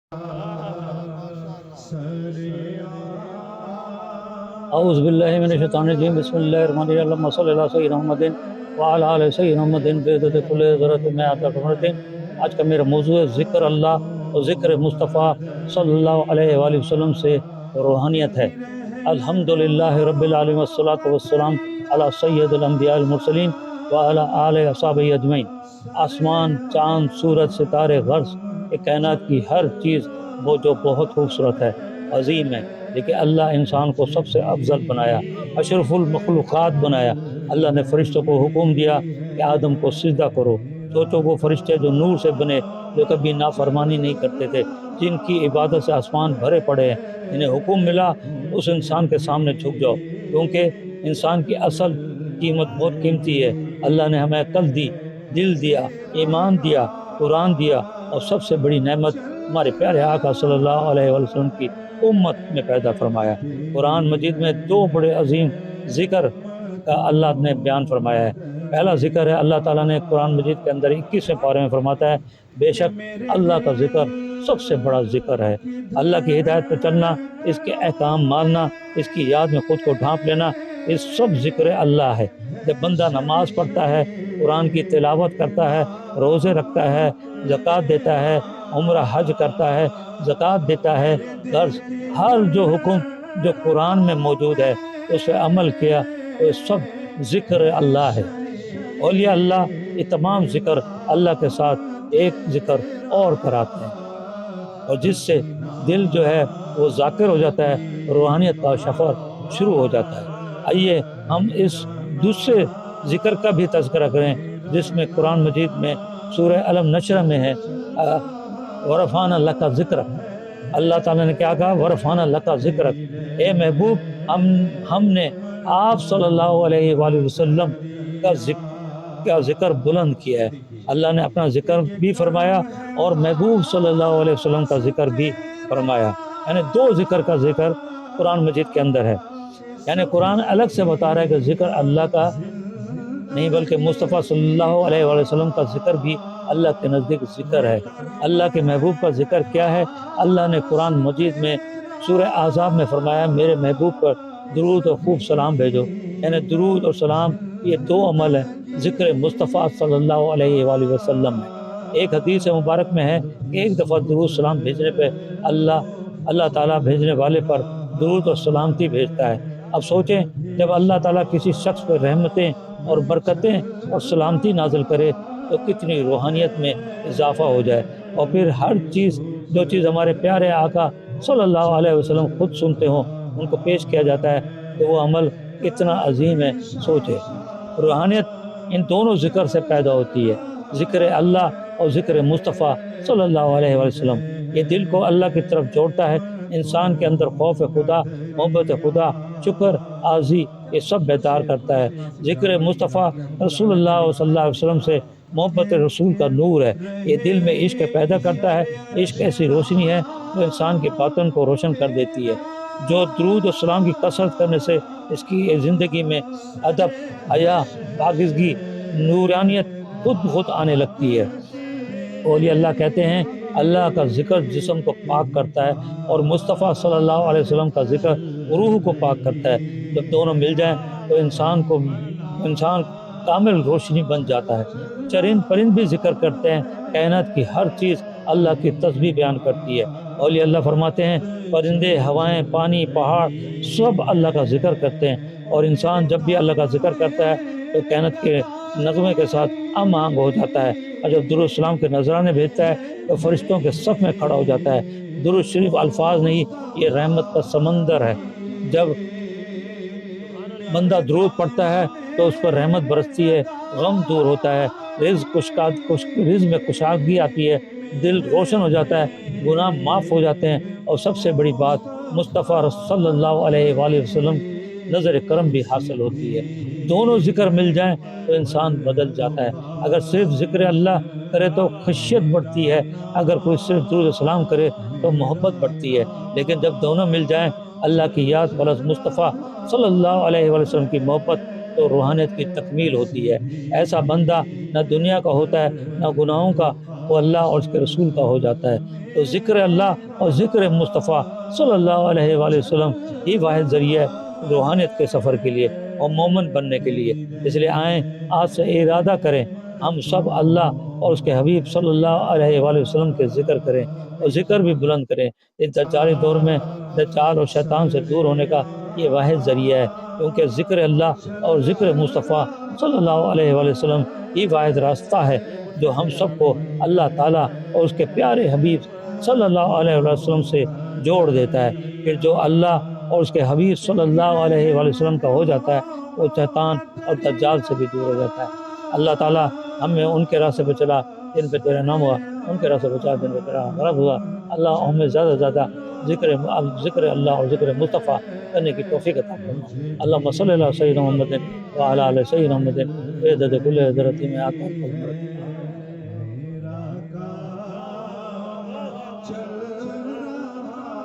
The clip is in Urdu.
اعوذ باللہ من الشیطان الرجیم بسم اللہ الرحمن الرحیم اللہم صلی اللہ سیدنا محمد وعلی آل سیدنا محمد بعدد کل ذرۃ مئات مرۃ۔ آج کا میرا موضوع ہے ذکر اللہ اور ذکر مصطفیٰ صلی اللہ علیہ وآلہ وسلم سے روحانیت ہے۔ الحمدللہ رب العالمین والصلاة والسلام علی سید الانبیاء المرسلین وعلی آلہ وصحبہ اجمعین۔ آسمان، چاند، سورج، ستارے، غرض یہ کائنات کی ہر چیز وہ جو بہت خوبصورت ہے، عظیم ہے، لیکن اللہ انسان کو سب سے افضل بنایا، اشرف المخلوقات بنایا۔ اللہ نے فرشتوں کو حکم دیا کہ آدم کو سجدہ کرو۔ سوچو وہ فرشتے جو نور سے بنے، جو کبھی نافرمانی نہیں کرتے تھے، جن کی عبادت سے آسمان بھرے پڑے ہیں، انہیں حکم ملا اس انسان کے سامنے جھک جاؤ، کیونکہ انسان کی اصل قیمت بہت قیمتی ہے۔ اللہ نے ہمیں عقل دی، دل دیا، ایمان دیا، قرآن دیا، اور سب سے بڑی نعمت ہمارے پیارے آقا صلی اللہ علیہ وسلم کی امت میں پیدا فرمایا۔ قرآن مجید میں دو بڑے عظیم ذکر کا اللہ نے بیان فرمایا ہے۔ پہلا ذکر ہے اللہ تعالیٰ نے قرآن مجید کے اندر 21ویں پارے میں فرماتا ہے، بے شک اللہ کا ذکر سب سے بڑا ذکر ہے۔ اللہ کی ہدایت پہ چلنا، اس کے احکام ماننا، اس کی یاد میں خود کو ڈھانپ لینا، یہ سب ذکر اللہ ہے۔ جب بندہ نماز پڑھتا ہے، قرآن کی تلاوت کرتا ہے، روزے رکھتا ہے، زکوٰۃ دیتا ہے، عمرہ حج کرتا ہے، زکوٰۃ دیتا ہے، غرض ہر جو حکم جو قرآن میں موجود ہے اس پہ عمل کیا، تو یہ سب ذکر اللہ ہے۔ اولیاء اللہ یہ تمام ذکر اللہ کے ساتھ ایک ذکر اور کراتے ہیں، اور جس سے دل جو ہے وہ ذاکر ہو جاتا ہے، روحانیت کا سفر شروع ہو جاتا ہے۔ آئیے ہم اس دوسرے ذکر کا بھی تذکرہ کریں، جس میں قرآن مجید میں سورہ علم نشرہ میں ہے، ورفعنا لک ذکرک۔ اللہ تعالیٰ نے کیا کہا؟ ورفعنا لک ذکرک، اے محبوب ہم نے آپ صلی اللہ علیہ وآلہ وسلم کا ذکر بلند کیا ہے۔ اللہ نے اپنا ذکر بھی فرمایا اور محبوب صلی اللہ علیہ وسلم کا ذکر بھی فرمایا، یعنی دو ذکر کا ذکر قرآن مجید کے اندر ہے۔ یعنی قرآن الگ سے بتا رہا ہے کہ ذکر اللہ کا نہیں بلکہ مصطفیٰ صلی اللہ علیہ وآلہ وسلم کا ذکر بھی اللہ کے نزدیک ذکر ہے۔ اللہ کے محبوب کا ذکر کیا ہے؟ اللہ نے قرآن مجید میں سورہ احزاب میں فرمایا، میرے محبوب پر درود اور خوب سلام بھیجو۔ یعنی درود اور سلام یہ دو عمل ہیں ذکر مصطفیٰ صلی اللہ علیہ وآلہ وسلم میں۔ ایک حدیث مبارک میں ہے کہ ایک دفعہ درود سلام بھیجنے پہ اللہ تعالیٰ بھیجنے والے پر درود اور سلامتی بھیجتا ہے۔ اب سوچیں جب اللہ تعالیٰ کسی شخص پر رحمتیں اور برکتیں اور سلامتی نازل کرے تو کتنی روحانیت میں اضافہ ہو جائے، اور پھر ہر چیز جو چیز ہمارے پیارے آقا صلی اللہ علیہ وسلم خود سنتے ہوں ان کو پیش کیا جاتا ہے تو وہ عمل کتنا عظیم ہے۔ سوچے روحانیت ان دونوں ذکر سے پیدا ہوتی ہے، ذکر اللہ اور ذکر مصطفیٰ صلی اللہ علیہ وسلم۔ یہ دل کو اللہ کی طرف جوڑتا ہے، انسان کے اندر خوف خدا، محبت خدا، شکر، عاجزی یہ سب بیدار کرتا ہے۔ ذکر مصطفیٰ رسول اللہ صلی اللہ علیہ وسلم سے محبت رسول کا نور ہے، یہ دل میں عشق پیدا کرتا ہے۔ عشق ایسی روشنی ہے جو انسان کے باطن کو روشن کر دیتی ہے، جو درود و سلام کی کثرت کرنے سے اس کی زندگی میں ادب، حیا، پاکیزگی، نورانیت خود بخود آنے لگتی ہے۔ اولیاء اللہ کہتے ہیں اللہ کا ذکر جسم کو پاک کرتا ہے اور مصطفیٰ صلی اللہ علیہ وسلم کا ذکر روح کو پاک کرتا ہے۔ جب دونوں مل جائیں تو انسان کامل روشنی بن جاتا ہے۔ چرند پرند بھی ذکر کرتے ہیں، کائنات کی ہر چیز اللہ کی تسبیح بیان کرتی ہے۔ اولیاء اللہ فرماتے ہیں پرندے، ہوائیں، پانی، پہاڑ سب اللہ کا ذکر کرتے ہیں، اور انسان جب بھی اللہ کا ذکر کرتا ہے تو کائنات کے نغمے کے ساتھ ہم آہنگ ہو جاتا ہے، اور جب درود السلام کے نذرانے بھیجتا ہے تو فرشتوں کے صف میں کھڑا ہو جاتا ہے۔ درود شریف الفاظ نہیں، یہ رحمت کا سمندر ہے۔ جب بندہ درود پڑھتا ہے تو اس پر رحمت برستی ہے، غم دور ہوتا ہے، رزق میں کشادگی آتی ہے، دل روشن ہو جاتا ہے، گناہ معاف ہو جاتے ہیں، اور سب سے بڑی بات مصطفیٰ صلی اللہ علیہ وآلہ وسلم نظر کرم بھی حاصل ہوتی ہے۔ دونوں ذکر مل جائیں تو انسان بدل جاتا ہے۔ اگر صرف ذکر اللہ کرے تو خشیت بڑھتی ہے، اگر کوئی صرف درود و سلام کرے تو محبت بڑھتی ہے، لیکن جب دونوں مل جائیں اللہ کی یاد پلس مصطفیٰ صلی اللہ علیہ وآلہ وسلم کی محبت تو روحانیت کی تکمیل ہوتی ہے۔ ایسا بندہ نہ دنیا کا ہوتا ہے، نہ گناہوں کا وہ اللہ اور اس کے رسول کا ہو جاتا ہے۔ تو ذکر اللہ اور ذکر مصطفیٰ صلی اللہ علیہ وآلہ وسلم ہی واحد ذریعہ ہے روحانیت کے سفر کے لیے اور مومن بننے کے لیے۔ اس لیے آئیں آج سے ارادہ کریں ہم سب اللہ اور اس کے حبیب صلی اللہ علیہ وآلہ وسلم کے ذکر کریں اور ذکر بھی بلند کریں۔ اس دجالی دور میں دجال اور شیطان سے دور ہونے کا یہ واحد ذریعہ ہے، کیونکہ ذکر اللہ اور ذکر مصطفیٰ صلی اللہ علیہ وآلہ وسلم ہی واحد راستہ ہے جو ہم سب کو اللہ تعالیٰ اور اس کے پیارے حبیب صلی اللہ علیہ وآلہ وسلم سے جوڑ دیتا ہے۔ پھر جو اللہ اور اس کے حبیب صلی اللہ علیہ وآلہ وسلم کا ہو جاتا ہے وہ شیطان اور دجال سے بھی دور ہو جاتا ہے۔ اللہ تعالیٰ ہمیں ان کے راستے پہ چلا جن پہ تیرا نام ہوا، ان کے راستے پہ چلا جن پہ تیرا غضب ہوا۔ اللہ ہمیں زیادہ سے زیادہ ذکر اللہ اور ذکر مصطفیٰ کرنے کی توفیق عطا فرما۔ اللہم صلی اللہ سیدنا محمد وعلی آل سیدنا محمد بعدد کل ذرۃ میں آتا